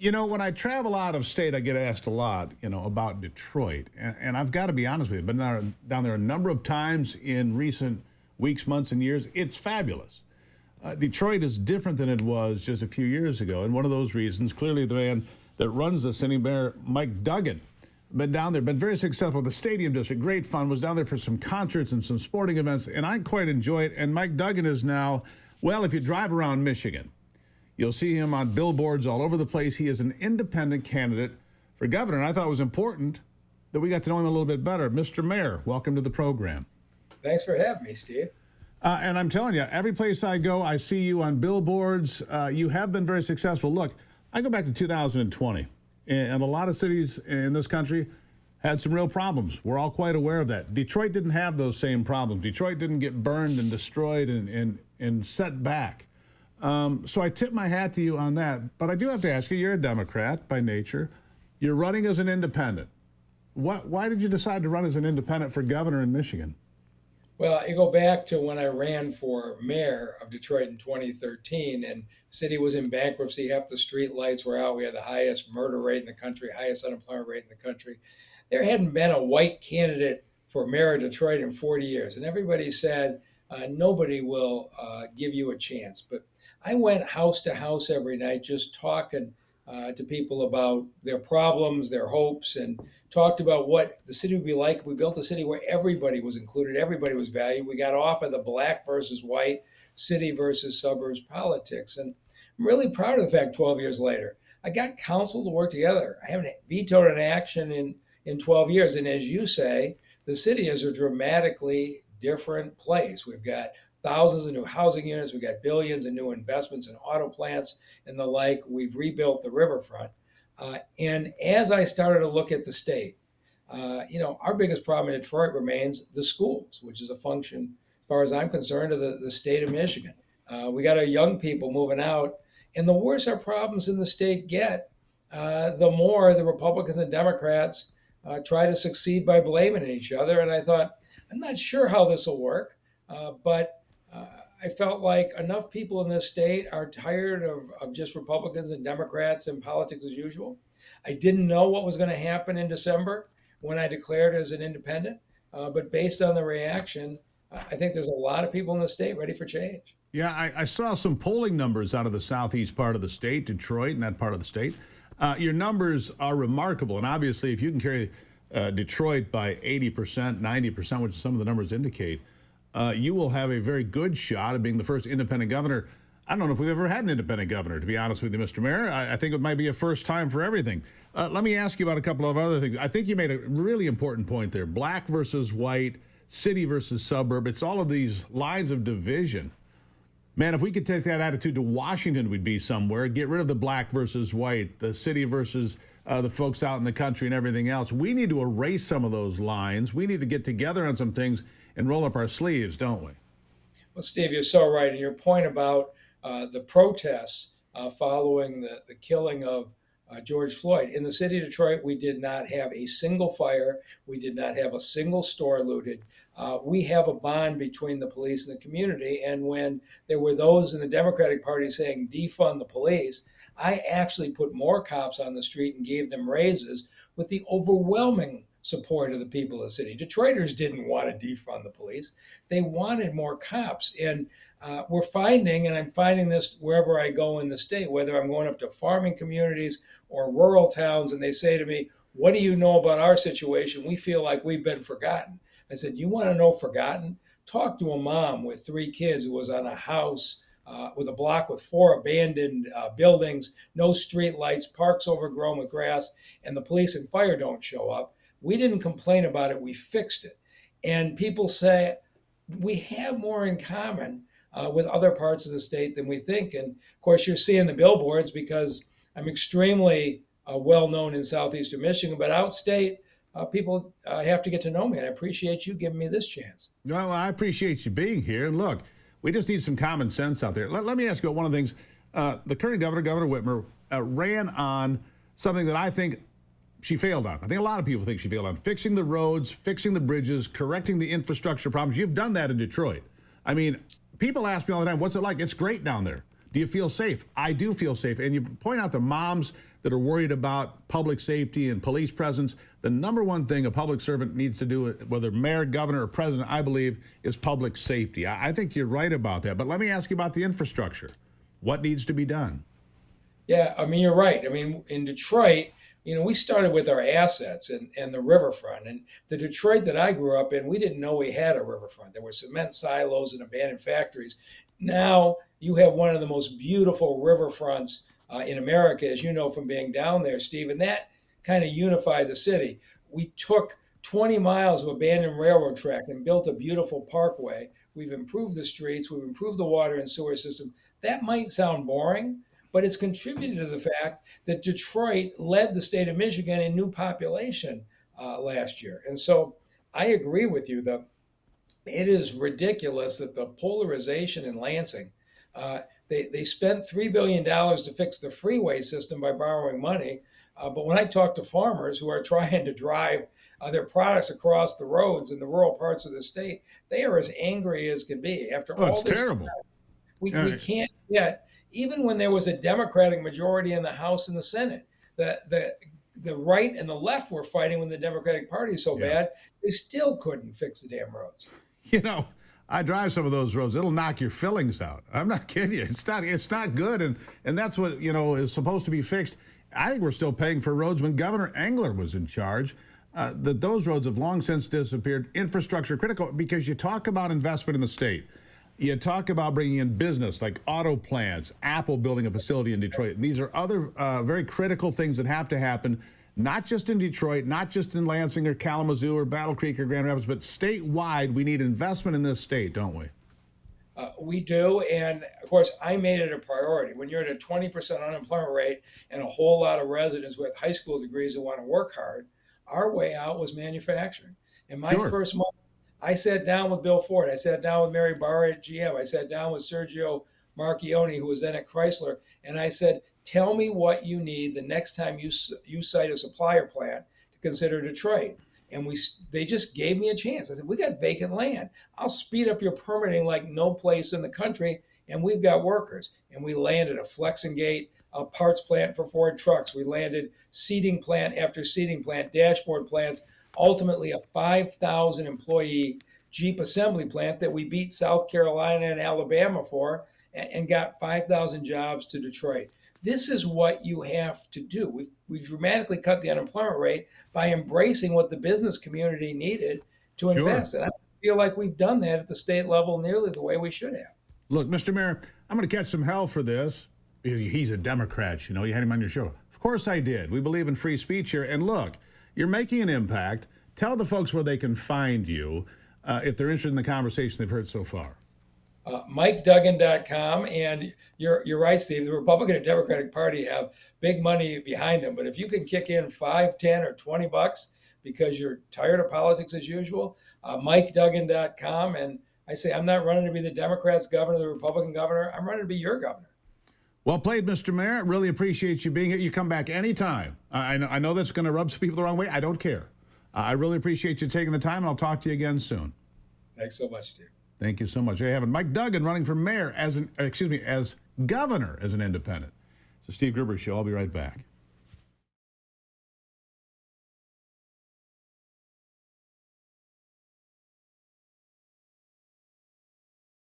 You know, when I travel out of state, I get asked a lot, about Detroit. And I've got to be honest with you, I've been down there a number of times in recent weeks, months, and years. It's fabulous. Detroit is different than it was just a few years ago. And one of those reasons, clearly the man that runs the city, Mayor Mike Duggan, been down there, been very successful. The stadium district, great fun, was down there for some concerts and some sporting events, and I quite enjoy it. And Mike Duggan is now, well, if you drive around Michigan, you'll see him on billboards all over the place. He is an independent candidate for governor, and I thought it was important that we got to know him a little bit better. Mr. Mayor, welcome to the program. Thanks for having me, Steve. And I'm telling you, every place I go, I see you on billboards. You have been very successful. Look, I go back to 2020, and a lot of cities in this country had some real problems. We're all quite aware of that. Detroit didn't have those same problems. Detroit didn't get burned and destroyed and set back. So I tip my hat to you on that. But I do have to ask you, you're a Democrat by nature. You're running as an independent. Why did you decide to run as an independent for governor in Michigan? Well, you go back to when I ran for mayor of Detroit in 2013, and the city was in bankruptcy. Half the street lights were out. We had the highest murder rate in the country, highest unemployment rate in the country. There hadn't been a white candidate for mayor of Detroit in 40 years. And everybody said, nobody will give you a chance. But I went house to house every night just talking to people about their problems, their hopes, and talked about what the city would be like if we built a city where everybody was included, everybody was valued. We got off of the black versus white, city versus suburbs politics. And I'm really proud of the fact 12 years later, I got council to work together. I haven't vetoed an action in 12 years. And as you say, the city is a dramatically different place. We've got thousands of new housing units. We've got billions in new investments in auto plants and the like. We've rebuilt the riverfront. And as I started to look at the state, our biggest problem in Detroit remains the schools, which is a function, as far as I'm concerned, of the state of Michigan. We got our young people moving out. And the worse our problems in the state get, the more the Republicans and Democrats try to succeed by blaming each other. And I thought, I'm not sure how this will work, but I felt like enough people in this state are tired of just Republicans and Democrats and politics as usual. I didn't know what was going to happen in December when I declared as an independent, but based on the reaction, I think there's a lot of people in the state ready for change. Yeah, I saw some polling numbers out of the southeast part of the state, Detroit and that part of the state. Your numbers are remarkable, and obviously if you can carry Detroit by 80%, 90%, which some of the numbers indicate, you will have a very good shot of being the first independent governor. I don't know if we've ever had an independent governor, to be honest with you, Mr. Mayor. I think it might be a first time for everything. Let me ask you about a couple of other things. I think you made a really important point there. Black versus white, city versus suburb. It's all of these lines of division. Man, if we could take that attitude to Washington, we'd be somewhere. Get rid of the black versus white, the city versus the folks out in the country and everything else. We need to erase some of those lines. We need to get together on some things and roll up our sleeves, don't we? Well, Steve, you're so right. And your point about the protests following the killing of George Floyd. In the city of Detroit, we did not have a single fire. We did not have a single store looted. We have a bond between the police and the community. And when there were those in the Democratic Party saying defund the police, I actually put more cops on the street and gave them raises with the overwhelming support of the people of the city. Detroiters didn't want to defund the police. They wanted more cops. And we're finding, and I'm finding this wherever I go in the state, whether I'm going up to farming communities or rural towns, and they say to me, what do you know about our situation? We feel like we've been forgotten. I said, you want to know forgotten? Talk to a mom with 3 kids who was on a house with a block with 4 abandoned buildings, no street lights, parks overgrown with grass, and the police and fire don't show up. We didn't complain about it. We fixed it. And people say we have more in common with other parts of the state than we think. And of course, you're seeing the billboards because I'm extremely well known in southeastern Michigan, but outstate, people have to get to know me. And I appreciate you giving me this chance. Well, I appreciate you being here. And look, we just need some common sense out there. Let me ask you one of the things. The current governor, Governor Whitmer, ran on something that I think she failed on. I think a lot of people think she failed on fixing the roads, fixing the bridges, correcting the infrastructure problems. You've done that in Detroit. I mean, people ask me all the time, what's it like? It's great down there. Do you feel safe? I do feel safe. And you point out the moms that are worried about public safety and police presence. The number one thing a public servant needs to do, whether mayor, governor, or president, I believe, is public safety. I think you're right about that. But let me ask you about the infrastructure. What needs to be done? Yeah, I mean, you're right. I mean, in Detroit, we started with our assets and the riverfront. And the Detroit that I grew up in, we didn't know we had a riverfront. There were cement silos and abandoned factories. Now you have one of the most beautiful riverfronts in America, as you know from being down there, Steve, and that kind of unified the city. We took 20 miles of abandoned railroad track and built a beautiful parkway. We've improved the streets, we've improved the water and sewer system. That might sound boring, but it's contributed to the fact that Detroit led the state of Michigan in new population last year. And so I agree with you that it is ridiculous that the polarization in Lansing, they spent $3 billion to fix the freeway system by borrowing money. But when I talk to farmers who are trying to drive their products across the roads in the rural parts of the state, they are as angry as can be. After Oh, all it's this terrible. time, we can't get, even when there was a Democratic majority in the House and the Senate, the right and the left were fighting when the Democratic Party is so bad, they still couldn't fix the damn roads. You know, I drive some of those roads. It'll knock your fillings out. I'm not kidding you. It's not good. And that's what, is supposed to be fixed. I think we're still paying for roads when Governor Engler was in charge. Those roads have long since disappeared. Infrastructure critical, because you talk about investment in the state. You talk about bringing in business like auto plants, Apple building a facility in Detroit. And these are other very critical things that have to happen, not just in Detroit, not just in Lansing or Kalamazoo or Battle Creek or Grand Rapids, but statewide. We need investment in this state, don't we? We do. And of course, I made it a priority. When you're at a 20% unemployment rate and a whole lot of residents with high school degrees who want to work hard, our way out was manufacturing. In my first month, I sat down with Bill Ford. I sat down with Mary Barr at GM. I sat down with Sergio Marchioni, who was then at Chrysler. And I said, tell me what you need the next time you cite a supplier plant to consider Detroit. And they just gave me a chance. I said, we got vacant land. I'll speed up your permitting like no place in the country. And we've got workers. And we landed a Flexingate, a parts plant for Ford trucks. We landed seating plant after seating plant, dashboard plants, ultimately a 5,000 employee Jeep assembly plant that we beat South Carolina and Alabama for and got 5,000 jobs to Detroit. This is what you have to do. We dramatically cut the unemployment rate by embracing what the business community needed to invest. And I feel like we've done that at the state level nearly the way we should have. Look, Mr. Mayor, I'm going to catch some hell for this because he's a Democrat. You had him on your show. Of course I did. We believe in free speech here. And look, you're making an impact. Tell the folks where they can find you if they're interested in the conversation they've heard so far. MikeDuggan.com. And you're right, Steve. The Republican and Democratic Party have big money behind them. But if you can kick in $5, $10, or $20 because you're tired of politics as usual, MikeDuggan.com. And I say, I'm not running to be the Democrats' governor, the Republican governor. I'm running to be your governor. Well played, Mr. Mayor. Really appreciate you being here. You come back anytime. I know that's going to rub some people the wrong way. I don't care. I really appreciate you taking the time, and I'll talk to you again soon. Thanks so much, Steve. Thank you so much. There you have it. Mike Duggan running for mayor as governor as an independent. It's the Steve Gruber Show. I'll be right back.